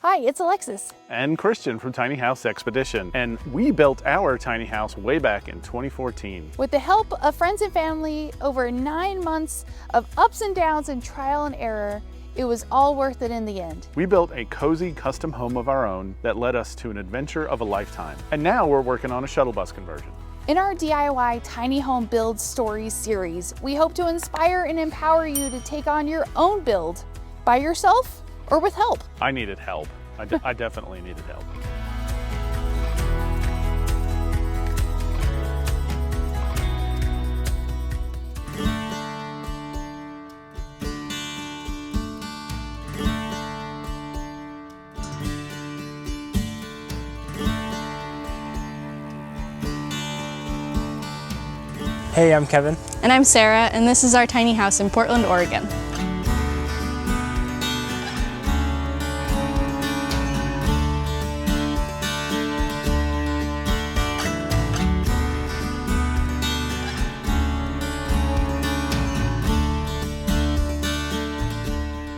Hi, it's Alexis. And Christian from Tiny House Expedition. And we built our tiny house way back in 2014. With the help of friends and family, over 9 months of ups and downs and trial and error, it was all worth it in the end. We built a cozy custom home of our own that led us to an adventure of a lifetime. And now we're working on a shuttle bus conversion. In our DIY Tiny Home Build Stories series, we hope to inspire and empower you to take on your own build by yourself or with help. I needed help. I definitely needed help. Hey, I'm Kevin. And I'm Sarah, and this is our tiny house in Portland, Oregon.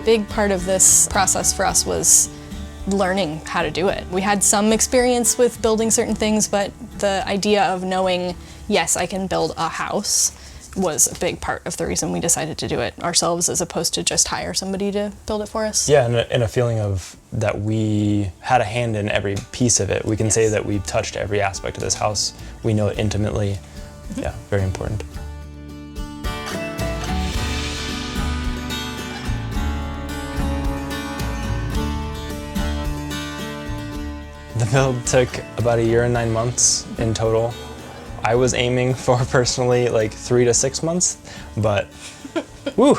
Big part of this process for us was learning how to do it. We had some experience with building certain things, but the idea of knowing, yes, I can build a house was a big part of the reason we decided to do it ourselves as opposed to just hire somebody to build it for us. Yeah, and a feeling of that we had a hand in every piece of it. We can say that we've touched every aspect of this house. We know it intimately. Yeah, very important. The build took about 1 year and 9 months in total. I was aiming for personally like 3 to 6 months, but woo!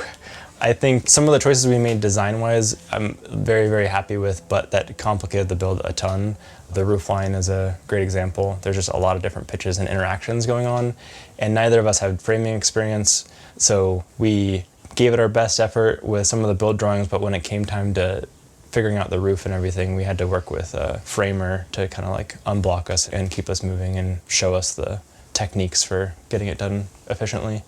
I think some of the choices we made design-wise, I'm very, very happy with, but that complicated the build a ton. The roof line is a great example. There's just a lot of different pitches and interactions going on, and neither of us had framing experience, so we gave it our best effort with some of the build drawings, but when it came time to figuring out the roof and everything, we had to work with a framer to kind of like unblock us and keep us moving and show us the techniques for getting it done efficiently.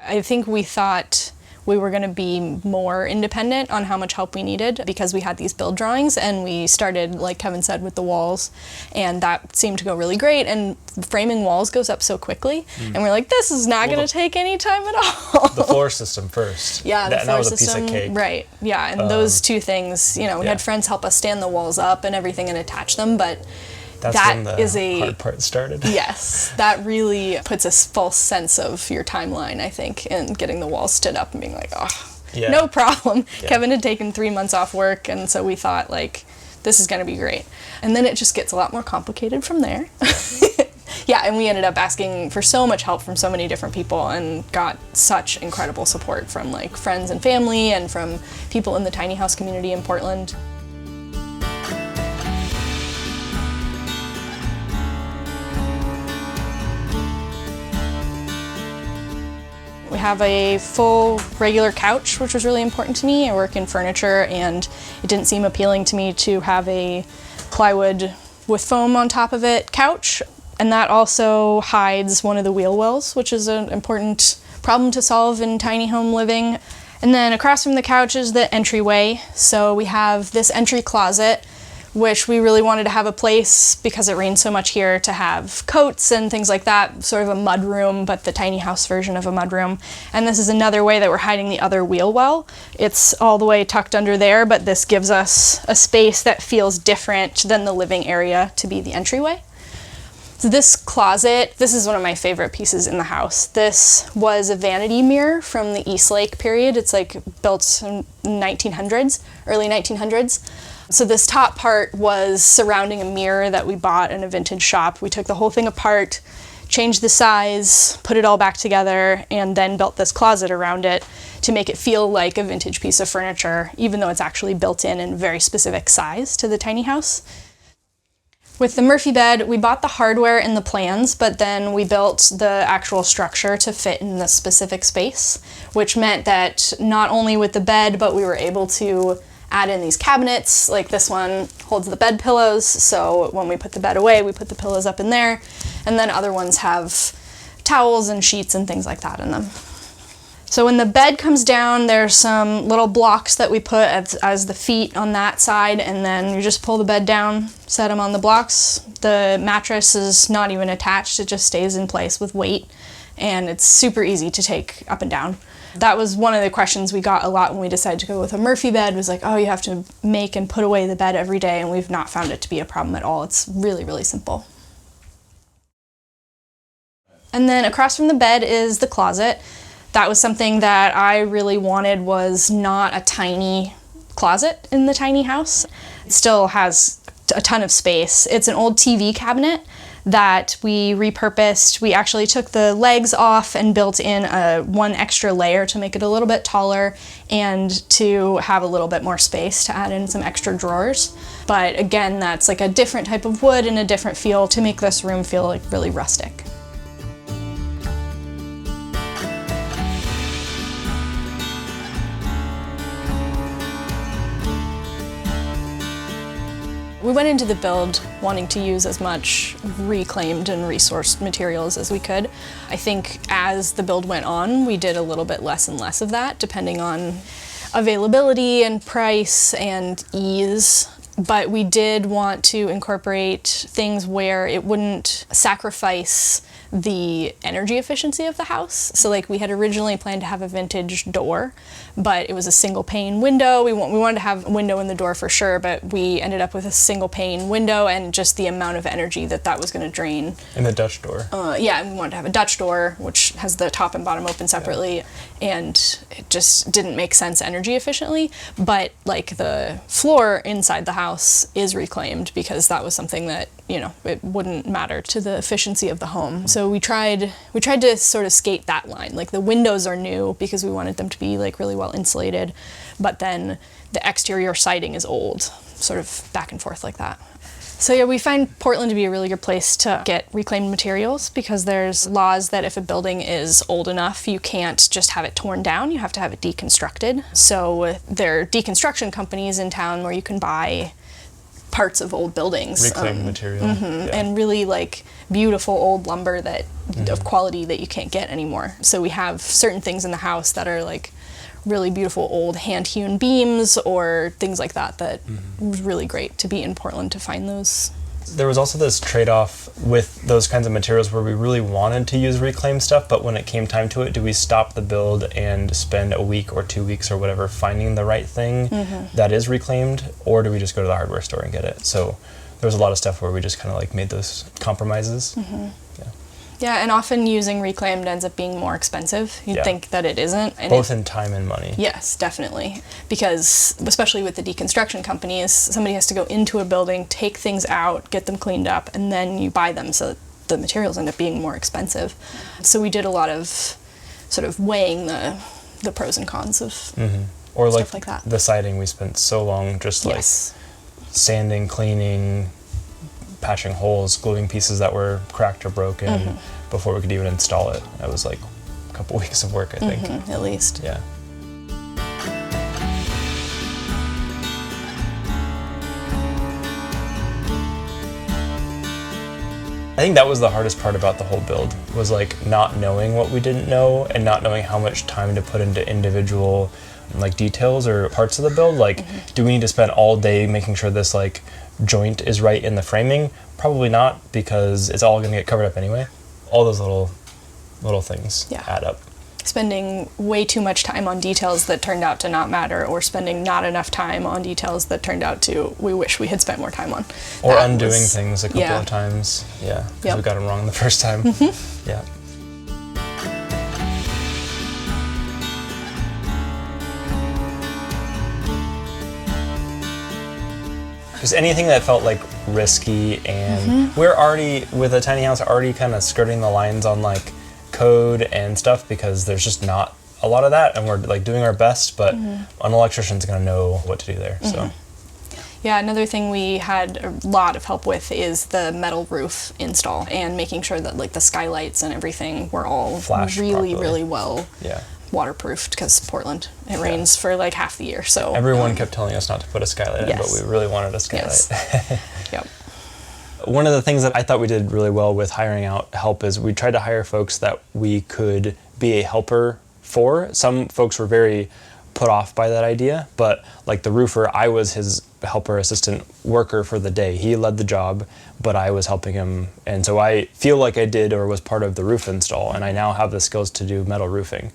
I think we thought we were going to be more independent on how much help we needed because we had these build drawings, and we started, like Kevin said, with the walls, and that seemed to go really great, and framing walls goes up so quickly, and we're like, this is not going to take any time at all. The floor system first. Yeah, the floor that was system, a piece of cake. right, yeah, and those two things, you know, we had friends help us stand the walls up and everything and attach them, but That's when the hard part started. Yes, that really puts a false sense of your timeline, I think, in getting the walls stood up and being like, oh, no problem. Yeah. Kevin had taken 3 months off work, and so we thought, like, this is going to be great. And then it just gets a lot more complicated from there. Yeah, and we ended up asking for so much help from so many different people and got such incredible support from, like, friends and family and from people in the tiny house community in Portland. We have a full regular couch, which was really important to me. I work in furniture, and it didn't seem appealing to me to have a plywood with foam on top of it couch. And that also hides one of the wheel wells, which is an important problem to solve in tiny home living. And then across from the couch is the entryway. So we have this entry closet, which we really wanted to have a place, because it rains so much here, to have coats and things like that, sort of a mud room, but the tiny house version of a mud room. And this is another way that we're hiding the other wheel well. It's all the way tucked under there, but this gives us a space that feels different than the living area to be the entryway. So this closet, this is one of my favorite pieces in the house. This was a vanity mirror from the East Lake period. It's like built in 1900s, early 1900s. So this top part was surrounding a mirror that we bought in a vintage shop. We took the whole thing apart, changed the size, put it all back together, and then built this closet around it to make it feel like a vintage piece of furniture, even though it's actually built in very specific size to the tiny house. With the Murphy bed, we bought the hardware and the plans, but then we built the actual structure to fit in the specific space, which meant that not only with the bed, but we were able to add in these cabinets. Like this one holds the bed pillows, so when we put the bed away, we put the pillows up in there, and then other ones have towels and sheets and things like that in them. So when the bed comes down, there's some little blocks that we put as the feet on that side, and then you just pull the bed down, set them on the blocks. The mattress is not even attached, it just stays in place with weight, and it's super easy to take up and down. That was one of the questions we got a lot when we decided to go with a Murphy bed, was like, oh, you have to make and put away the bed every day, and we've not found it to be a problem at all. It's really, really simple. And then across from the bed is the closet. That was something that I really wanted, was not a tiny closet in the tiny house. It still has a ton of space. It's an old TV cabinet that we repurposed. We actually took the legs off and built in one extra layer to make it a little bit taller and to have a little bit more space to add in some extra drawers. But again, that's like a different type of wood and a different feel to make this room feel like really rustic. We went into the build wanting to use as much reclaimed and resourced materials as we could. I think as the build went on, we did a little bit less and less of that, depending on availability and price and ease. But we did want to incorporate things where it wouldn't sacrifice the energy efficiency of the house. So like we had originally planned to have a vintage door, but it was a single pane window. We wanted to have a window in the door for sure, but we ended up with a single pane window, and just the amount of energy that was going to drain. And the Dutch door. Yeah, and we wanted to have a Dutch door, which has the top and bottom open separately, and it just didn't make sense energy efficiently. But like the floor inside the house is reclaimed, because that was something that, you know, it wouldn't matter to the efficiency of the home. So we tried to sort of skate that line. Like the windows are new because we wanted them to be like really well insulated, but then the exterior siding is old, sort of back and forth like that. So yeah, we find Portland to be a really good place to get reclaimed materials, because there's laws that if a building is old enough, you can't just have it torn down, you have to have it deconstructed. So there are deconstruction companies in town where you can buy parts of old buildings. Reclaimed material. Yeah. And really like beautiful old lumber that of quality that you can't get anymore. So we have certain things in the house that are like really beautiful old hand-hewn beams or things like that was really great to be in Portland to find those. There was also this trade-off with those kinds of materials where we really wanted to use reclaimed stuff, but when it came time to it, do we stop the build and spend a week or 2 weeks or whatever finding the right thing that is reclaimed, or do we just go to the hardware store and get it? So there was a lot of stuff where we just kind of like made those compromises. Yeah, and often using reclaimed ends up being more expensive. You'd think that it isn't. And both in time and money. Yes, definitely. Because especially with the deconstruction companies, somebody has to go into a building, take things out, get them cleaned up, and then you buy them, so the materials end up being more expensive. So we did a lot of sort of weighing the pros and cons of or stuff like that. The siding, we spent so long just like sanding, cleaning, patching holes, gluing pieces that were cracked or broken before we could even install it. That was like a couple weeks of work, I think. At least. Yeah. I think that was the hardest part about the whole build, was like not knowing what we didn't know and not knowing how much time to put into individual like details or parts of the build. Like, do we need to spend all day making sure this like joint is right in the framing? Probably not, because it's all going to get covered up anyway. All those little things add up. Spending way too much time on details that turned out to not matter, or spending not enough time on details that turned out to we wish we had spent more time on. Or that undoing things a couple of times. Yeah, because we got them wrong the first time. Yeah. Just anything that felt like risky, and we're already, with a tiny house, already kind of skirting the lines on like code and stuff, because there's just not a lot of that, and we're like doing our best, but an electrician's gonna know what to do there. So yeah, another thing we had a lot of help with is the metal roof install, and making sure that like the skylights and everything were all flashed really properly. Really well waterproofed, because Portland, it rains for like half the year. So everyone kept telling us not to put a skylight in, but we really wanted a skylight. Yep. One of the things that I thought we did really well with hiring out help is we tried to hire folks that we could be a helper for. Some folks were very put off by that idea, but like the roofer, I was his helper assistant worker for the day. He led the job, but I was helping him. And so I feel like I did or was part of the roof install, and I now have the skills to do metal roofing.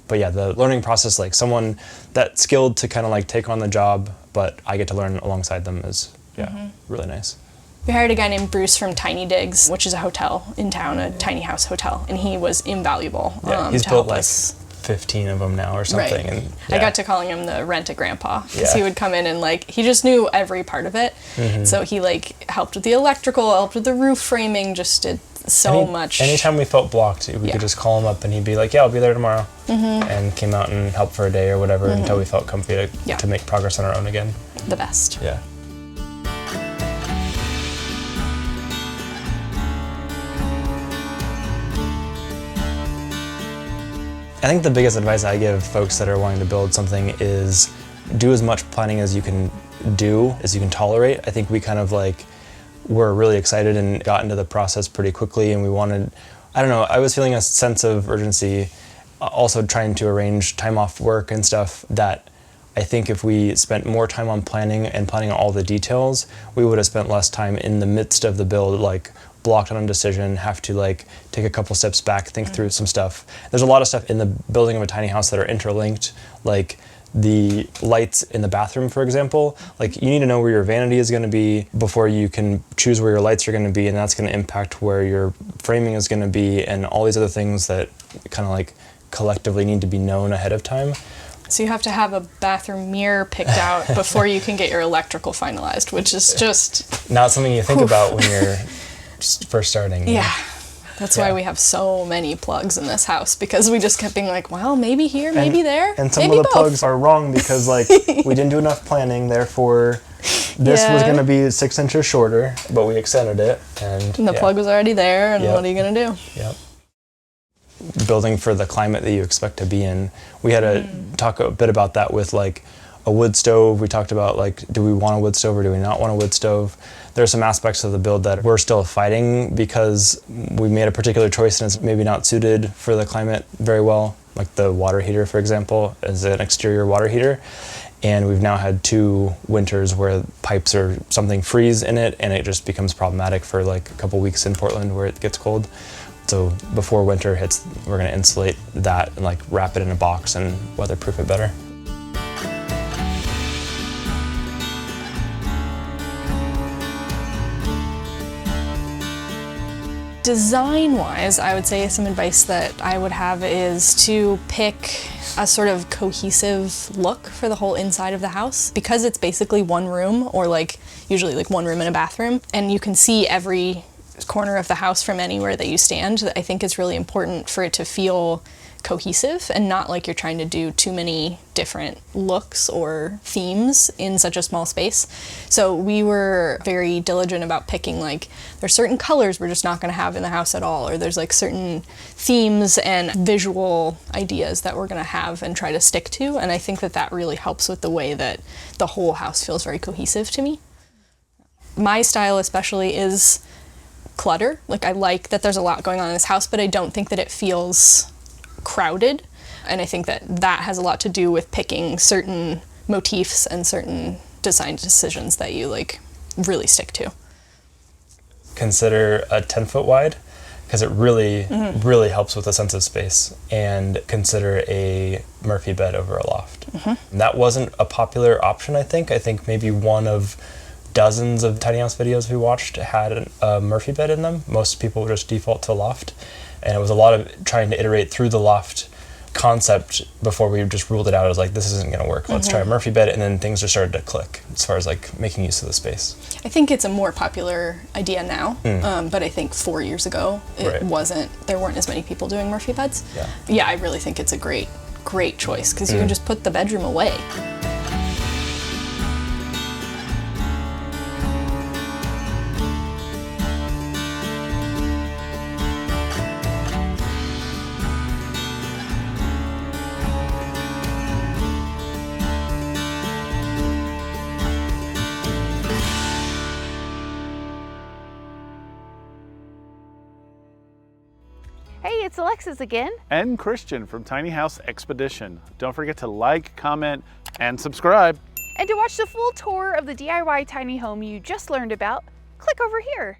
But yeah, the learning process, like someone that's skilled to kind of like take on the job, but I get to learn alongside them is, really nice. We hired a guy named Bruce from Tiny Digs, which is a hotel in town, a tiny house hotel, and he was invaluable He's to built help like us. 15 of them now or something. Right. And I got to calling him the rent-a-grandpa, because Yeah. he would come in and like, he just knew every part of it. So he like helped with the electrical, helped with the roof framing, just did so much. Anytime we felt blocked, we Yeah. could just call him up and he'd be like, yeah, I'll be there tomorrow. And came out and helped for a day or whatever until we felt comfy to make progress on our own again. The best. Yeah. I think the biggest advice I give folks that are wanting to build something is do as much planning as you can do, as you can tolerate. I think we kind of like were really excited and got into the process pretty quickly, and we wanted, I don't know, I was feeling a sense of urgency, also trying to arrange time off work and stuff, that I think if we spent more time on planning and planning all the details, we would have spent less time in the midst of the build, like blocked on a decision, have to like take a couple steps back, think through some stuff. There's a lot of stuff in the building of a tiny house that are interlinked, like the lights in the bathroom, for example. Like you need to know where your vanity is going to be before you can choose where your lights are going to be, and that's going to impact where your framing is going to be, and all these other things that kind of like collectively need to be known ahead of time. So you have to have a bathroom mirror picked out before you can get your electrical finalized, which is just not something you think about when you're just first starting. Yeah. That's why we have so many plugs in this house, because we just kept being like, well, maybe here, maybe there, And some maybe of the both. plugs are wrong because like we didn't do enough planning, therefore this was going to be 6 inches shorter, but we extended it. And And the plug was already there, and Yep. what are you going to do? Yep. Building for the climate that you expect to be in. We had to talk a bit about that with like a wood stove. We talked about like, do we want a wood stove or do we not want a wood stove? There are some aspects of the build that we're still fighting because we made a particular choice and it's maybe not suited for the climate very well. Like the water heater, for example, is an exterior water heater. And we've now had 2 winters where pipes or something freeze in it, and it just becomes problematic for like a couple weeks in Portland where it gets cold. So before winter hits, we're going to insulate that and like wrap it in a box and weatherproof it better. Design-wise, I would say some advice that I would have is to pick a sort of cohesive look for the whole inside of the house. Because it's basically one room, or like usually like one room and a bathroom, and you can see every corner of the house from anywhere that you stand, I think it's really important for it to feel cohesive and not like you're trying to do too many different looks or themes in such a small space. So we were very diligent about picking like there's certain colors we're just not going to have in the house at all, or there's like certain themes and visual ideas that we're going to have and try to stick to, and I think that that really helps with the way that the whole house feels very cohesive to me. My style especially is clutter. Like I like that there's a lot going on in this house, but I don't think that it feels crowded, and I think that that has a lot to do with picking certain motifs and certain design decisions that you like really stick to. Consider a 10-foot wide, because it really, really helps with a sense of space, and consider a Murphy bed over a loft. That wasn't a popular option, I think. I think maybe one of dozens of tiny house videos we watched had a Murphy bed in them. Most people would just default to loft. And it was a lot of trying to iterate through the loft concept before we just ruled it out as like, this isn't going to work. Let's try a Murphy bed, and then things just started to click as far as like making use of the space. I think it's a more popular idea now, but I think 4 years ago it wasn't. There weren't as many people doing Murphy beds. Yeah, I really think it's a great choice, because you can just put the bedroom away. it's Alexis again. And Christian from Tiny House Expedition. Don't forget to like, comment, and subscribe. And to watch the full tour of the DIY tiny home you just learned about, click over here.